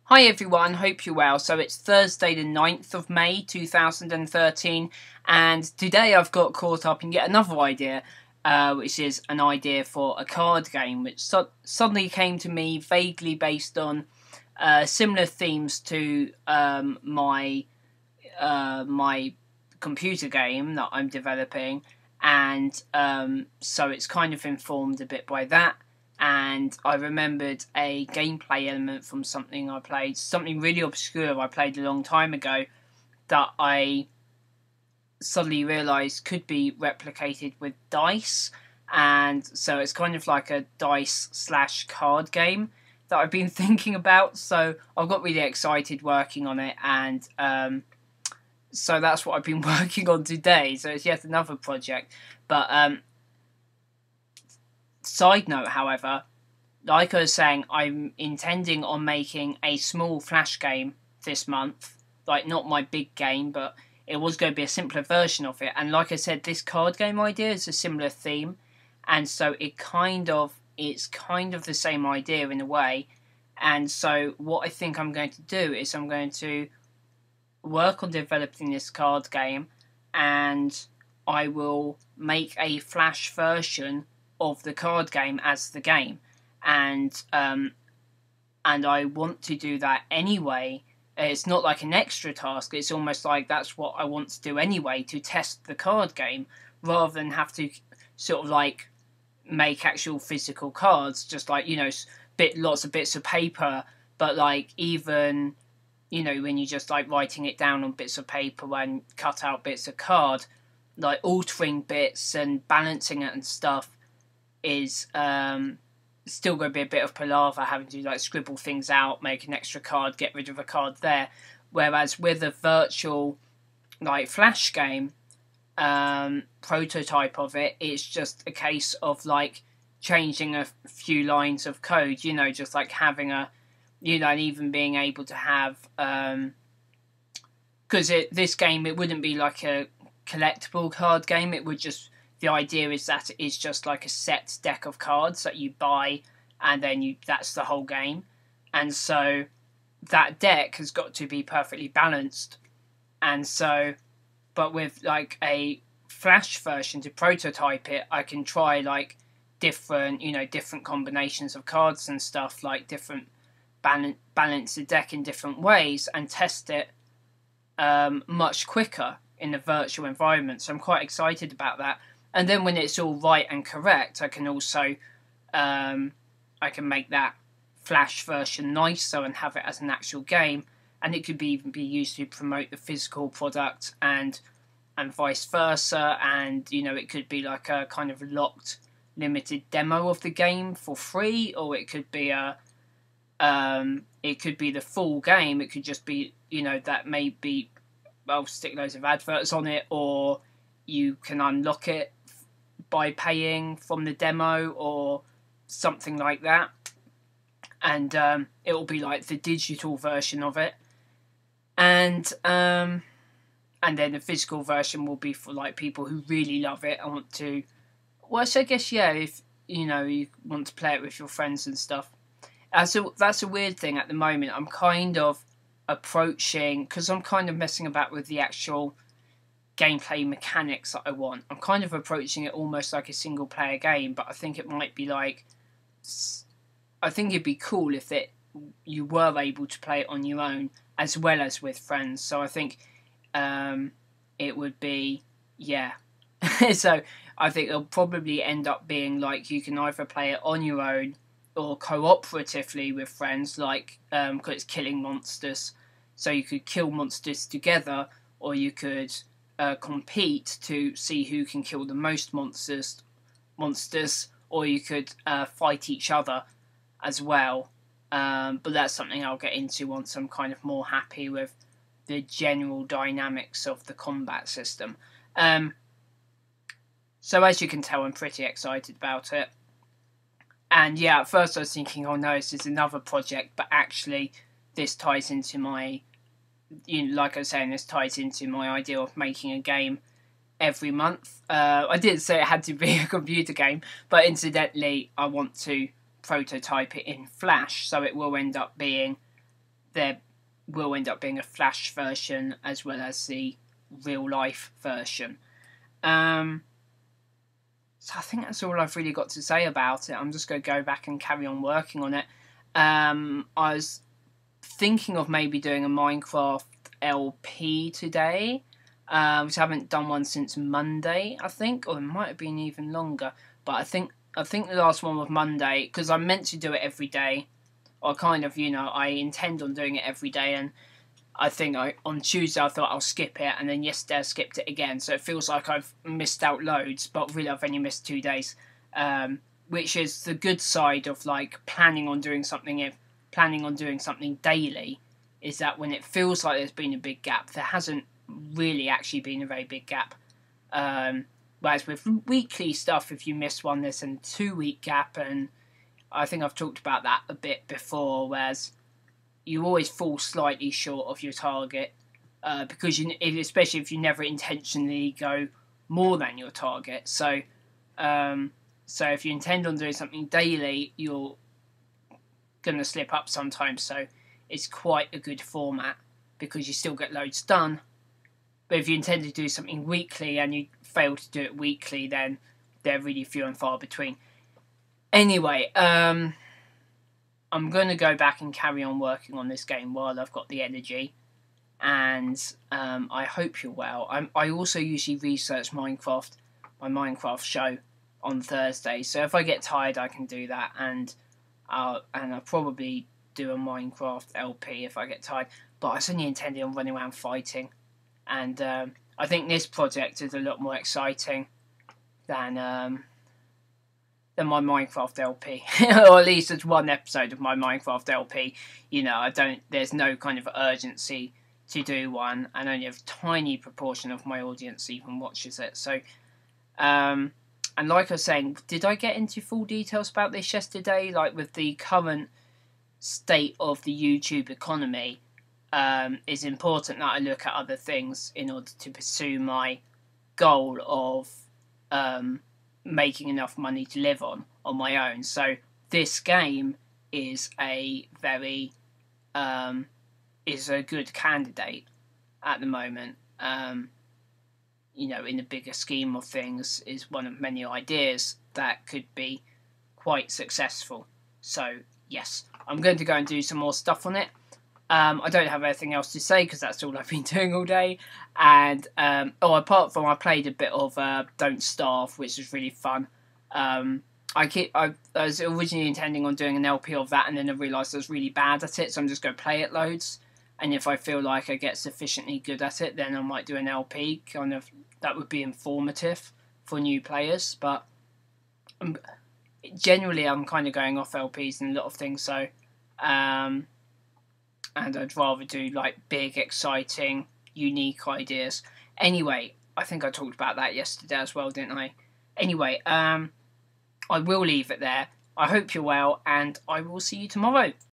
Hi everyone, hope you're well. So it's Thursday the 9th of May 2013 and today I've got caught up in yet another idea, which is an idea for a card game which suddenly came to me vaguely based on similar themes to my computer game that I'm developing, and so it's kind of informed a bit by that. And I remembered a gameplay element from something I played, something really obscure I played a long time ago, that I suddenly realised could be replicated with dice. And so it's kind of like a dice/card game that I've been thinking about. So I've got really excited working on it, and so that's what I've been working on today. So it's yet another project. But side note, however, like I was saying, I'm intending on making a small Flash game this month. Like, not my big game, but it was going to be a simpler version of it. And like I said, this card game idea is a similar theme. And so it's kind of the same idea in a way. And so what I think I'm going to do is I'm going to work on developing this card game, and I will make a Flash version of the card game as the game, and I want to do that anyway. It's not like an extra task, it's almost like that's what I want to do anyway, to test the card game, rather than have to sort of like make actual physical cards, just like, you know, lots of bits of paper. But like, even, you know, when you just like writing it down on bits of paper and cut out bits of card, like altering bits and balancing it and stuff is still going to be a bit of palaver, having to like scribble things out, make an extra card, get rid of a card there. Whereas with a virtual like Flash game prototype of it, it's just a case of like changing a few lines of code, you know, just like having a, you know, and even being able to have because this game, it wouldn't be like a collectible card game. It would just, the idea is that it is just like a set deck of cards that you buy, and then that's the whole game. And so that deck has got to be perfectly balanced. And so, but with like a Flash version to prototype it, I can try like different combinations of cards and stuff, like different balance the deck in different ways, and test it much quicker in the virtual environment. So I'm quite excited about that. And then when it's all right and correct, I can also I can make that Flash version nicer and have it as an actual game, and it could even be used to promote the physical product, and vice versa. And you know, it could be like a kind of locked limited demo of the game for free, or it could be the full game. It could just be, you know, that maybe I'll stick loads of adverts on it, or you can unlock it by paying from the demo or something like that, and it will be like the digital version of it, and then the physical version will be for like people who really love it and want to, well, so I guess, yeah, if you know, you want to play it with your friends and stuff. So that's a weird thing at the moment. I'm kind of approaching, because I'm kind of messing about with the actual gameplay mechanics that I want. I'm kind of approaching it almost like a single player game, but I think it might be like, I think it'd be cool if you were able to play it on your own as well as with friends. So I think it would be, yeah. So I think it'll probably end up being like, you can either play it on your own or cooperatively with friends, like because it's killing monsters, so you could kill monsters together, or you could compete to see who can kill the most monsters, or you could fight each other as well. But that's something I'll get into once I'm kind of more happy with the general dynamics of the combat system. So as you can tell, I'm pretty excited about it. And yeah, at first I was thinking, oh no, this is another project, but actually this ties into my, you know, like I was saying, this ties into my idea of making a game every month. I didn't say it had to be a computer game, but incidentally, I want to prototype it in Flash, so it will end up being there will end up being a Flash version as well as the real life version. So I think that's all I've really got to say about it. I'm just going to go back and carry on working on it. I was thinking of maybe doing a Minecraft LP today, which I haven't done one since Monday, I think, or it might have been even longer. But I think the last one was Monday, because I meant to do it every day, or kind of, I intend on doing it every day, and I think on Tuesday I thought I'll skip it, and then yesterday I skipped it again, so it feels like I've missed out loads, but really I've only missed 2 days, which is the good side of planning on doing something daily, is that when it feels like there's been a big gap, there hasn't really actually been a very big gap. Whereas with weekly stuff, if you miss one, there's a 2-week gap, and I think I've talked about that a bit before, whereas you always fall slightly short of your target, because especially if you never intentionally go more than your target. So if you intend on doing something daily, you're going to slip up sometimes. So it's quite a good format because you still get loads done. But if you intend to do something weekly and you fail to do it weekly, then they're really few and far between. Anyway, I'm going to go back and carry on working on this game while I've got the energy, and I hope you're well. I also usually research my Minecraft show on Thursday, so if I get tired I can do that, and I'll probably do a Minecraft LP if I get tired, but I was only intending on running around fighting, and I think this project is a lot more exciting than my Minecraft LP, or at least it's one episode of my Minecraft LP. There's no kind of urgency to do one, and only a tiny proportion of my audience even watches it. So, and like I was saying, did I get into full details about this yesterday? Like, with the current state of the YouTube economy, it's important that I look at other things in order to pursue my goal of making enough money to live on my own. So this game is a good candidate at the moment. In the bigger scheme of things, is one of many ideas that could be quite successful. So yes, I'm going to go and do some more stuff on it. I don't have anything else to say because that's all I've been doing all day. And apart from I played a bit of Don't Starve, which was really fun. I was originally intending on doing an LP of that, and then I realised I was really bad at it, so I'm just going to play it loads. And if I feel like I get sufficiently good at it, then I might do an LP. That would be informative for new players. But generally, I'm kind of going off LPs and a lot of things. So, and I'd rather do big, exciting, unique ideas. Anyway, I think I talked about that yesterday as well, didn't I? Anyway, I will leave it there. I hope you're well, and I will see you tomorrow.